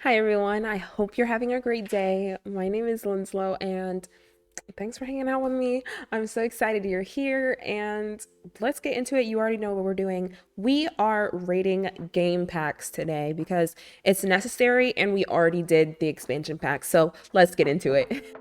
Hi everyone, I hope you're having a great day. My name is Linslow and thanks for hanging out with me. I'm so excited you're here and let's get into it. You already know what we're doing. We are rating game packs today because it's necessary and we already did the expansion pack. So let's get into it.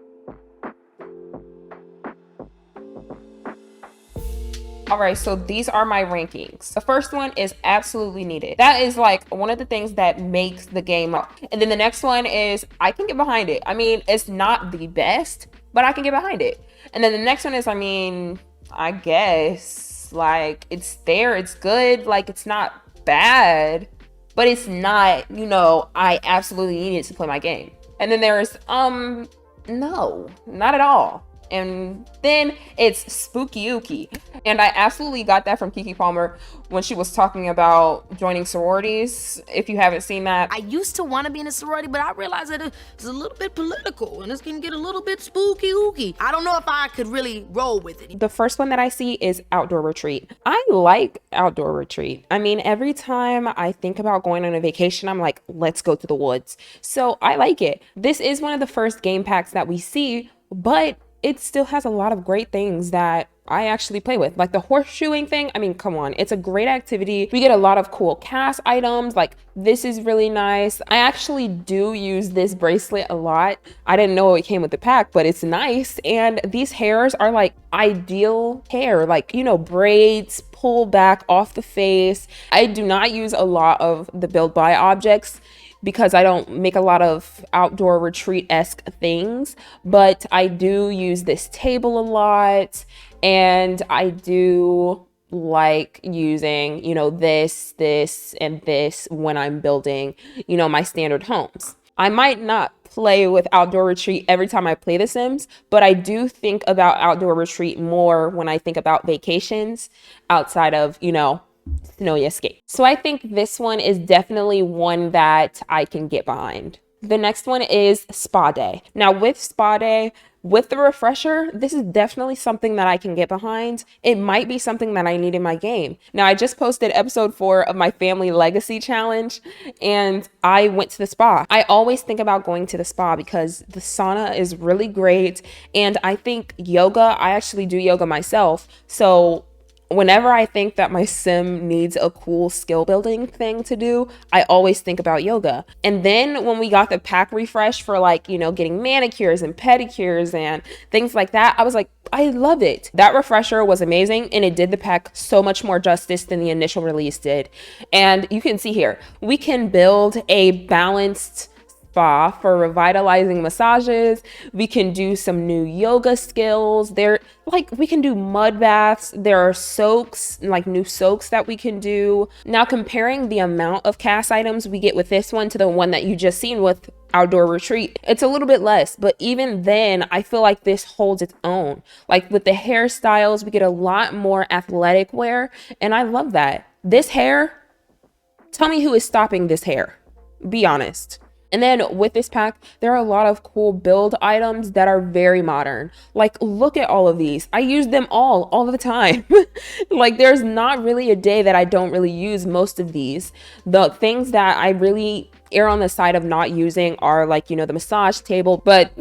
All right, so these are my rankings. The first one is absolutely needed. That is like one of the things that makes the game up. And then the next one is I can get behind it. I mean, it's not the best, but I can get behind it. And then the next one is, I mean, I guess like it's there, it's good, like it's not bad, but it's not, I absolutely need it to play my game. And then there's no, not at all. And then it's Spooky Ookie. And I absolutely got that from Kiki Palmer when she was talking about joining sororities. If you haven't seen that, I used to want to be in a sorority, but I realized that it's a little bit political and this can get a little bit spooky ooky. I don't know if I could really roll with it. the first one that I see is Outdoor Retreat. I like Outdoor Retreat. I mean, every time I think about going on a vacation, I'm like, let's go to the woods. So I like it. This is one of the first game packs that we see, but it still has a lot of great things that I actually play with. Like the horseshoeing thing, I mean, come on, it's a great activity. We get a lot of cool cast items, like this is really nice. I actually do use this bracelet a lot. I didn't know it came with the pack, but it's nice. And these hairs are like ideal hair, like, braids, pull back off the face. I do not use a lot of the build buy objects because I don't make a lot of outdoor retreat-esque things, but I do use this table a lot, and I do like using, this, and this when I'm building, my standard homes. I might not play with Outdoor Retreat every time I play The Sims, but I do think about Outdoor Retreat more when I think about vacations outside of, Snowy Escape. So I think this one is definitely one that I can get behind. The next one is Spa Day. Now with Spa Day, with the refresher, this is definitely something that I can get behind. It might be something that I need in my game. Now I just posted episode 4 of my family legacy challenge and I went to the spa. I always think about going to the spa because the sauna is really great. And I think yoga, I actually do yoga myself. So whenever I think that my sim needs a cool skill building thing to do, I always think about yoga. And then when we got the pack refresh for getting manicures and pedicures and things like that, I was like, I love it. That refresher was amazing and it did the pack so much more justice than the initial release did. And you can see here, we can build a balanced spa for revitalizing massages. We can do some new yoga skills. We can do mud baths. There are soaks, like new soaks that we can do. Now comparing the amount of cast items we get with this one to the one that you just seen with Outdoor Retreat, it's a little bit less, but even then I feel like this holds its own. Like with the hairstyles, we get a lot more athletic wear and I love that. This hair, tell me who is stopping this hair. Be honest. And then with this pack, there are a lot of cool build items that are very modern. Like, look at all of these. I use them all the time. Like, there's not really a day that I don't really use most of these. The things that I really err on the side of not using are like, the massage table. But,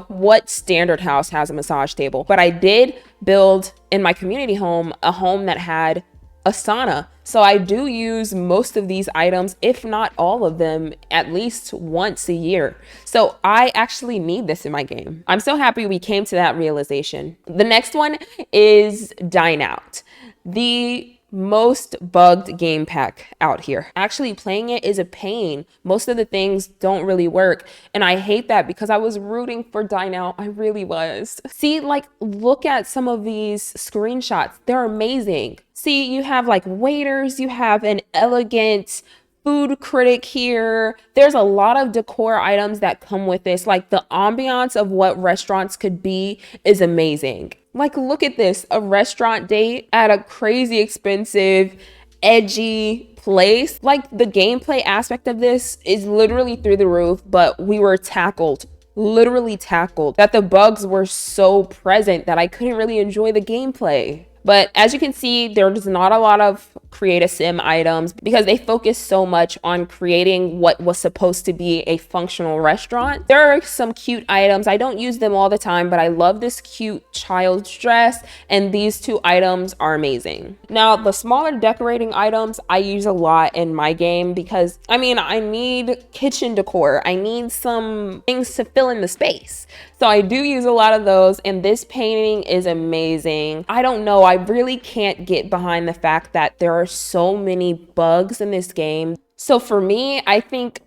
what standard house has a massage table? But I did build in my community home a home that had a sauna. So I do use most of these items, if not all of them, at least once a year. So I actually need this in my game. I'm so happy we came to that realization. The next one is Dine Out. The most bugged game pack out here. Actually playing it is a pain. Most of the things don't really work. And I hate that because I was rooting for Dine Out. I really was. See, look at some of these screenshots. They're amazing. See, you have waiters, you have an elegant food critic here. There's a lot of decor items that come with this. Like the ambiance of what restaurants could be is amazing. Look at this, a restaurant date at a crazy expensive, edgy place. The gameplay aspect of this is literally through the roof, but we were literally tackled, that the bugs were so present that I couldn't really enjoy the gameplay. But as you can see, there's not a lot of create a sim items because they focus so much on creating what was supposed to be a functional restaurant. There are some cute items. I don't use them all the time, but I love this cute child's dress, and these two items are amazing. Now, the smaller decorating items I use a lot in my game because, I mean, I need kitchen decor. I need some things to fill in the space. So I do use a lot of those, and this painting is amazing. I don't know, I really can't get behind the fact that there are so many bugs in this game. So for me, I think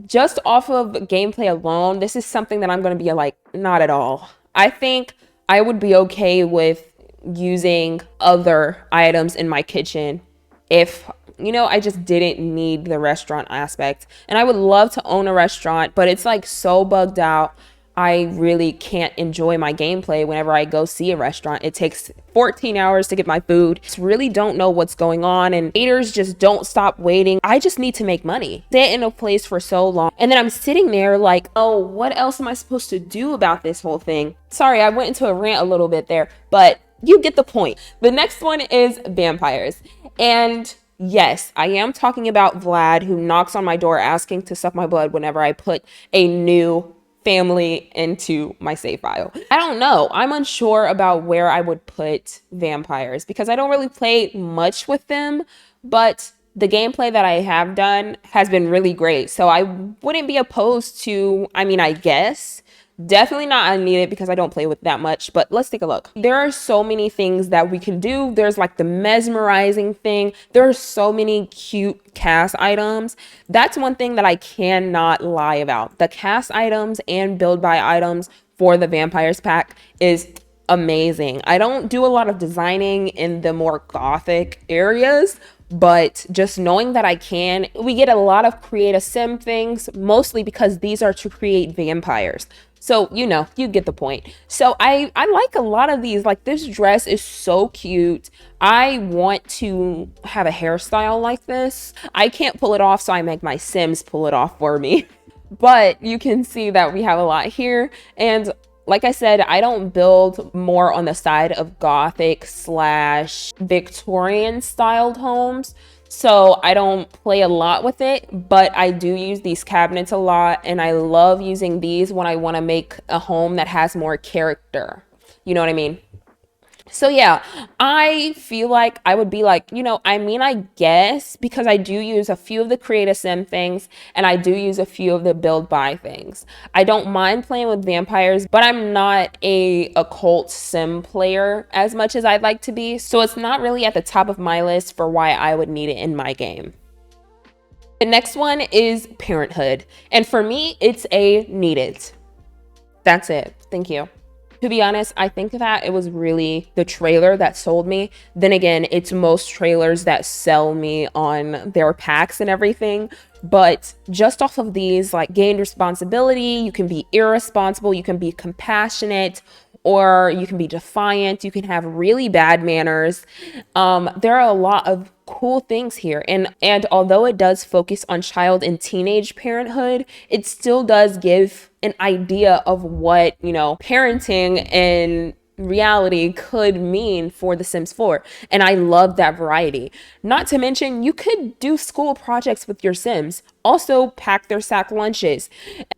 just off of gameplay alone, this is something that I'm going to be like, not at all. I think I would be okay with using other items in my kitchen if, you know, I just didn't need the restaurant aspect. And I would love to own a restaurant, but it's like so bugged out. I really can't enjoy my gameplay whenever I go see a restaurant. It takes 14 hours to get my food. Just really don't know what's going on, and waiters just don't stop waiting. I just need to make money. Sit in a place for so long, and then I'm sitting there like, oh, what else am I supposed to do about this whole thing? Sorry, I went into a rant a little bit there, but you get the point. The next one is vampires. And yes, I am talking about Vlad, who knocks on my door asking to suck my blood whenever I put a new family into my save file. I don't know. I'm unsure about where I would put vampires because I don't really play much with them, but the gameplay that I have done has been really great. So I wouldn't be opposed to, I mean, I guess. Definitely not unneeded because I don't play with that much, but let's take a look. There are so many things that we can do. There's like the mesmerizing thing. There are so many cute cast items. That's one thing that I cannot lie about. The cast items and build by items for the vampires pack is amazing. I don't do a lot of designing in the more gothic areas, but just knowing that I can, we get a lot of create a sim things, mostly because these are to create vampires. So, you know, you get the point. So I like a lot of these. Like, this dress is so cute. I want to have a hairstyle like this. I can't pull it off, so I make my Sims pull it off for me. But you can see that we have a lot here. And like I said, I don't build more on the side of Gothic / Victorian styled homes. So I don't play a lot with it, but I do use these cabinets a lot. And I love using these when I want to make a home that has more character. You know what I mean? So yeah, I feel like I would be like, you know, I mean, I guess because I do use a few of the create a sim things and I do use a few of the build by things. I don't mind playing with vampires, but I'm not a occult sim player as much as I'd like to be. So it's not really at the top of my list for why I would need it in my game. The next one is Parenthood. And for me, it's a needed. That's it. Thank you. To be honest, I think that it was really the trailer that sold me. Then again, it's most trailers that sell me on their packs and everything. But just off of these, like, gained responsibility, you can be irresponsible, you can be compassionate, or you can be defiant, you can have really bad manners. There are a lot of cool things here. And although it does focus on child and teenage parenthood, it still does give an idea of what, you know, parenting and reality could mean for The Sims 4. And I love that variety. Not to mention, you could do school projects with your Sims. Also, pack their sack lunches.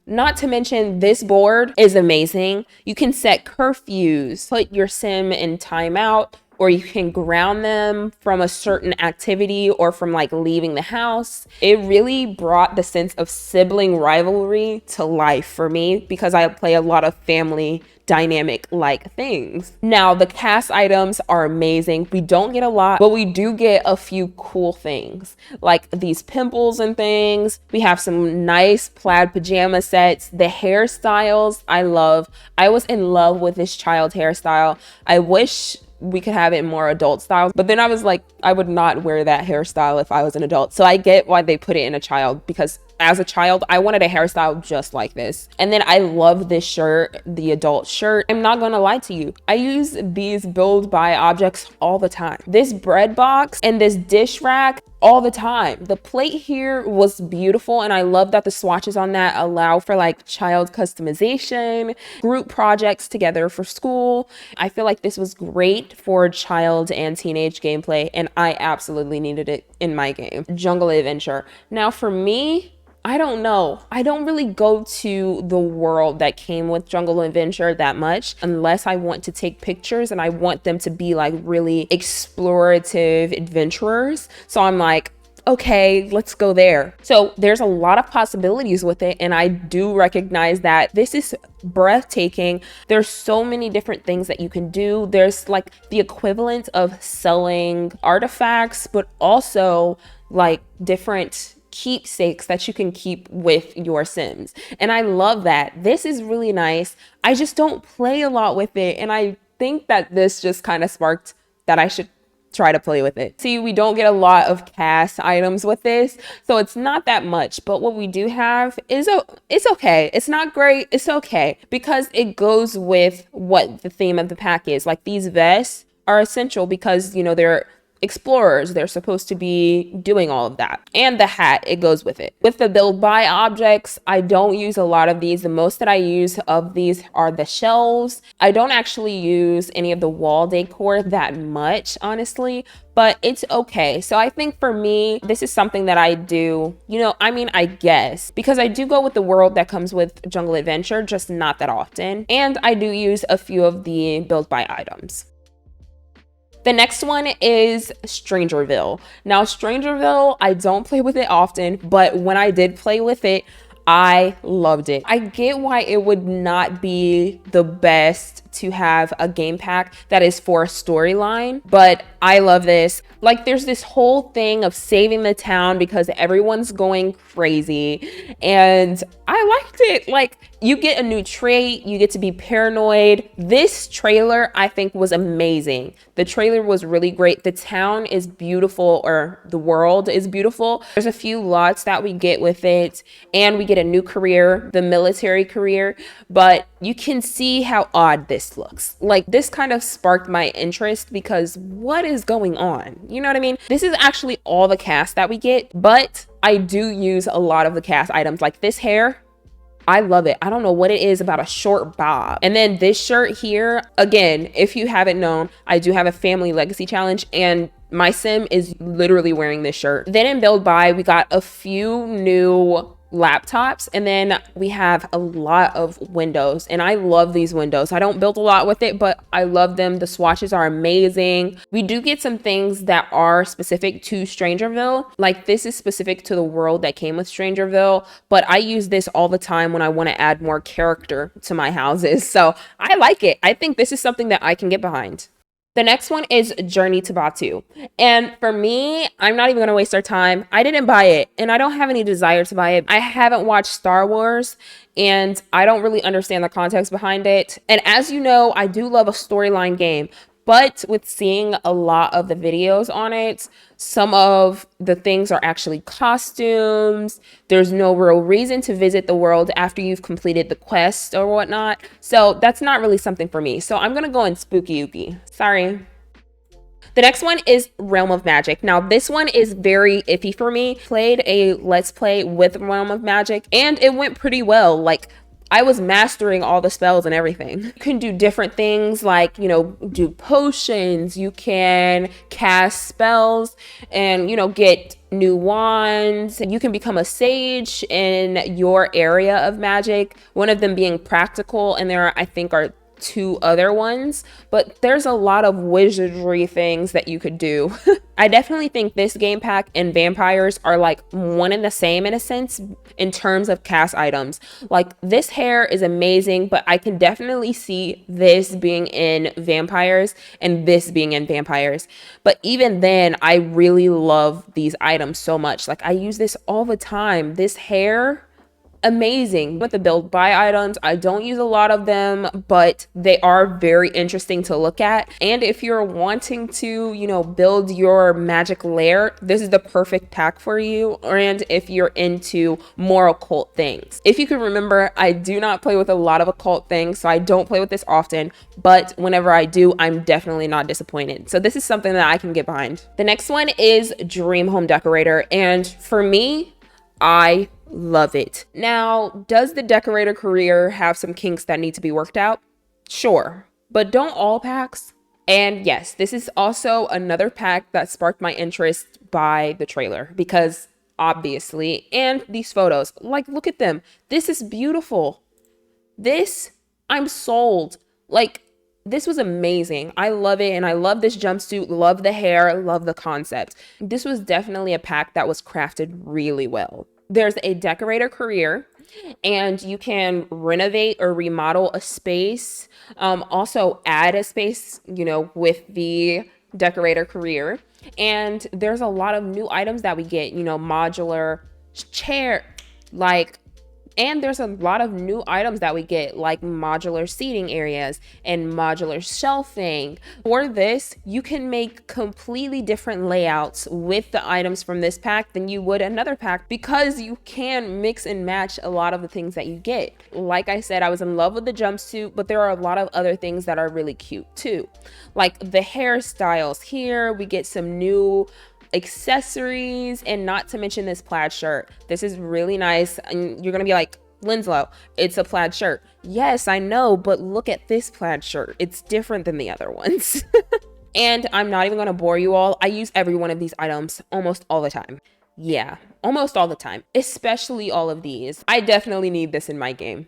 Not to mention, this board is amazing. You can set curfews, put your Sim in timeout, or you can ground them from a certain activity or from like leaving the house. It really brought the sense of sibling rivalry to life for me because I play a lot of family dynamic like things. Now, the cast items are amazing. We don't get a lot, but we do get a few cool things like these pimples and things. We have some nice plaid pajama sets. The hairstyles I love. I was in love with this child hairstyle. I wish we could have it more adult styles, but then I was like, I would not wear that hairstyle if I was an adult. So I get why they put it in a child, because as a child, I wanted a hairstyle just like this. And then I love this shirt, the adult shirt. I'm not gonna lie to you, I use these build by objects all the time. This bread box and this dish rack all the time. The plate here was beautiful, and I love that the swatches on that allow for like child customization, group projects together for school. I feel like this was great for child and teenage gameplay, and I absolutely needed it in my game. Jungle Adventure. Now for me, I don't know. I don't really go to the world that came with Jungle Adventure that much unless I want to take pictures and I want them to be like really explorative adventurers. So I'm like, okay, let's go there. So there's a lot of possibilities with it, and I do recognize that this is breathtaking. There's so many different things that you can do. There's like the equivalent of selling artifacts, but also like different keepsakes that you can keep with your Sims. And I love that. This is really nice. I just don't play a lot with it. And I think that this just kind of sparked that I should try to play with it. See, we don't get a lot of cast items with this, so it's not that much, but what we do have is it's okay. It's not great, it's okay, because it goes with what the theme of the pack is. Like these vests are essential because, you know, they're explorers. They're supposed to be doing all of that. And the hat, it goes with it. With the build buy objects, I don't use a lot of these. The most that I use of these are the shelves. I don't actually use any of the wall decor that much, honestly, but it's okay. So I think for me, this is something that I do, you know, I mean, I guess, because I do go with the world that comes with Jungle Adventure, just not that often. And I do use a few of the build buy items. The next one is Strangerville. Now, Strangerville, I don't play with it often, but when I did play with it, I loved it. I get why it would not be the best to have a game pack that is for a storyline, but I love this. Like, there's this whole thing of saving the town because everyone's going crazy, and I liked it. Like, you get a new trait, you get to be paranoid. This trailer, I think, was amazing. The trailer was really great. The town is beautiful, or the world is beautiful. There's a few lots that we get with it, and we get a new career, the military career, but you can see how odd this looks. Like, this kind of sparked my interest because what is going on? You know what I mean? This is actually all the cast that we get, but I do use a lot of the cast items. Like this hair, I love it. I don't know what it is about a short bob. And then this shirt here, again, if you haven't known, I do have a family legacy challenge, and my sim is literally wearing this shirt. Then in build buy, we got a few new laptops, and then we have a lot of windows, and I love these windows. I don't build a lot with it, but I love them. The swatches are amazing. We do get some things that are specific to Strangerville. Like this is specific to the world that came with Strangerville, but I use this all the time when I want to add more character to my houses. So I like it. I think this is something that I can get behind. The next one is Journey to Batuu. And for me, I'm not even going to waste our time. I didn't buy it, and I don't have any desire to buy it. I haven't watched Star Wars, and I don't really understand the context behind it. And as you know, I do love a storyline game. But with seeing a lot of the videos on it, some of the things are actually costumes. There's no real reason to visit the world after you've completed the quest or whatnot. So that's not really something for me. So I'm going to go in spooky ooky. Sorry. The next one is Realm of Magic. Now, this one is very iffy for me. Played a Let's Play with Realm of Magic, and it went pretty well. Like, I was mastering all the spells and everything. You can do different things like, you know, do potions, you can cast spells and, you know, get new wands. You can become a sage in your area of magic, one of them being practical, and there, I think, are 2 other ones, but there's a lot of wizardry things that you could do. I definitely think this game pack and vampires are like one and the same in a sense in terms of cast items. Like this hair is amazing, but I can definitely see this being in vampires and this being in vampires. But even then, I really love these items so much. Like I use this all the time. This hair, amazing. With the build buy items, I don't use a lot of them, but they are very interesting to look at. And if you're wanting to, build your magic lair, this is the perfect pack for you. And if you're into more occult things. If you can remember, I do not play with a lot of occult things, so I don't play with this often, but whenever I do, I'm definitely not disappointed. So this is something that I can get behind. The next one is Dream Home Decorator, and for me, I love it. Now, does the decorator career have some kinks that need to be worked out? Sure, but don't all packs? And yes, this is also another pack that sparked my interest by the trailer, because obviously, and these photos, like, look at them. This is beautiful. This, I'm sold. Like, this was amazing. I love it, and I love this jumpsuit, love the hair, love the concept. This was definitely a pack that was crafted really well. There's a decorator career, and you can renovate or remodel a space. Also add a space, with the decorator career. And there's a lot of new items that we get, modular chair, and there's a lot of new items that we get, like modular seating areas and modular shelving. For this, you can make completely different layouts with the items from this pack than you would another pack, because you can mix and match a lot of the things that you get. Like I said, I was in love with the jumpsuit, but there are a lot of other things that are really cute too. Like the hairstyles here, we get some new accessories, and not to mention this plaid shirt. This is really nice, and you're gonna be like, Linslow, it's a plaid shirt. Yes, I know, but look at this plaid shirt. It's different than the other ones. And I'm not even gonna bore you all. I use every one of these items almost all the time. Yeah, almost all the time, especially all of these. I definitely need this in my game.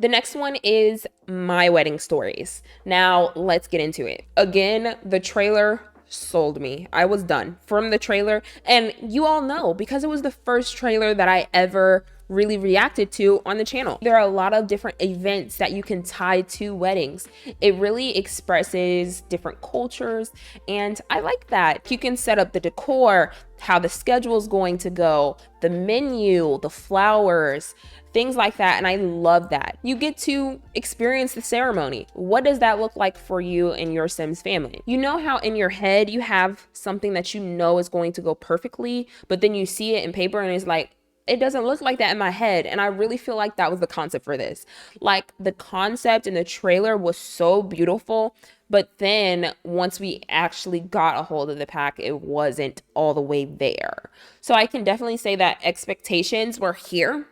The next one is My Wedding Stories. Now, let's get into it. Again, the trailer sold me. I was done from the trailer, and you all know, because it was the first trailer that I ever really reacted to on the channel. There are a lot of different events that you can tie to weddings. It really expresses different cultures, and I like that. You can set up the decor, how the schedule is going to go, the menu, the flowers, things like that, and I love that. You get to experience the ceremony. What does that look like for you and your Sims family? You know how in your head you have something that you know is going to go perfectly, but then you see it in paper and it's like, it doesn't look like that in my head. And I really feel like that was the concept for this. Like, the concept in the trailer was so beautiful, but then once we actually got a hold of the pack, it wasn't all the way there. So I can definitely say that expectations were here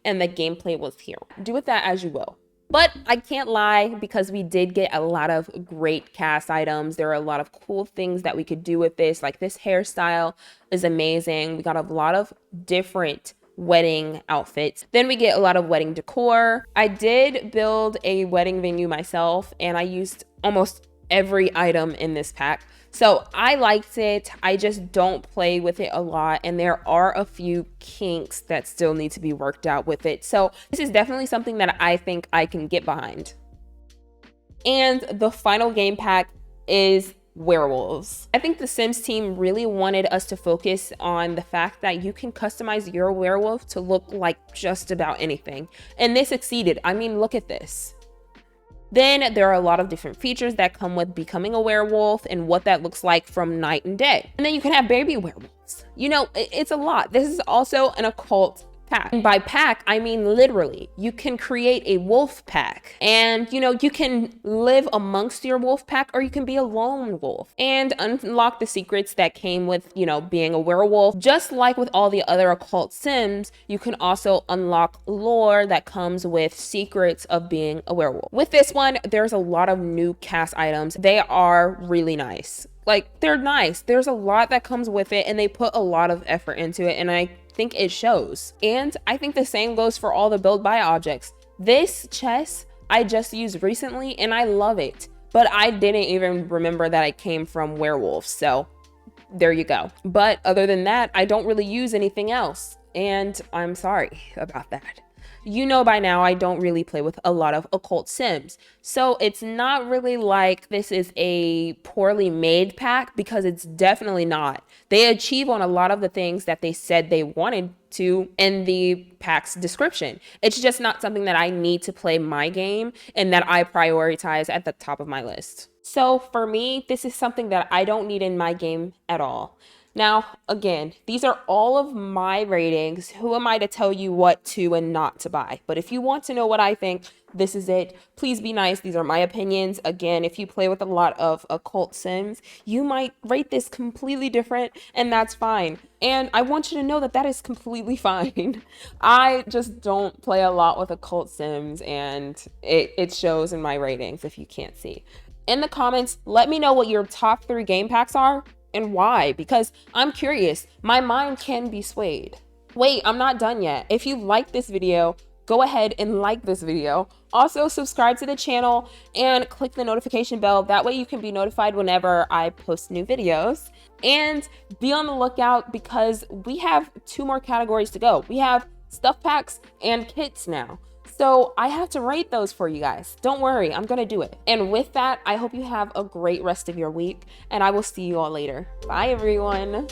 and the gameplay was here. Do with that as you will. But I can't lie, because we did get a lot of great cast items. There are a lot of cool things that we could do with this. Like, this hairstyle is amazing. We got a lot of different wedding outfits. Then we get a lot of wedding decor. I did build a wedding venue myself, and I used almost every item in this pack. So I liked it. I just don't play with it a lot, and there are a few kinks that still need to be worked out with it. So this is definitely something that I think I can get behind. And the final game pack is Werewolves. I think the Sims team really wanted us to focus on the fact that you can customize your werewolf to look like just about anything, and they succeeded. I mean, look at this. Then there are a lot of different features that come with becoming a werewolf and what that looks like from night and day. And then you can have baby werewolves. It's a lot. This is also an occult pack. And by pack, I mean literally. You can create a wolf pack, and you can live amongst your wolf pack, or you can be a lone wolf and unlock the secrets that came with being a werewolf. Just like with all the other occult Sims, you can also unlock lore that comes with secrets of being a werewolf. With this one, there's a lot of new cast items. They are really nice. Like, they're nice. There's a lot that comes with it, and they put a lot of effort into it, and I think it shows. And I think the same goes for all the build buy objects. This chest I just used recently, and I love it, but I didn't even remember that it came from Werewolf, so there you go. But other than that, I don't really use anything else, and I'm sorry about that. You know by now I don't really play with a lot of occult sims. So it's not really like this is a poorly made pack, because it's definitely not. They achieve on a lot of the things that they said they wanted to in the pack's description. It's just not something that I need to play my game and that I prioritize at the top of my list. So for me, this is something that I don't need in my game at all. Now, again, these are all of my ratings. Who am I to tell you what to and not to buy? But if you want to know what I think, this is it. Please be nice. These are my opinions. Again, if you play with a lot of occult sims, you might rate this completely different, and that's fine. And I want you to know that that is completely fine. I just don't play a lot with occult sims, and it shows in my ratings if you can't see. In the comments, let me know what your top 3 game packs are and why, because I'm curious. My mind can be swayed. Wait, I'm not done yet. If you like this video, go ahead and like this video. Also, subscribe to the channel and click the notification bell. That way you can be notified whenever I post new videos. And be on the lookout, because we have 2 more categories to go. We have stuff packs and kits now. So I have to rate those for you guys. Don't worry, I'm gonna do it. And with that, I hope you have a great rest of your week, and I will see you all later. Bye, everyone.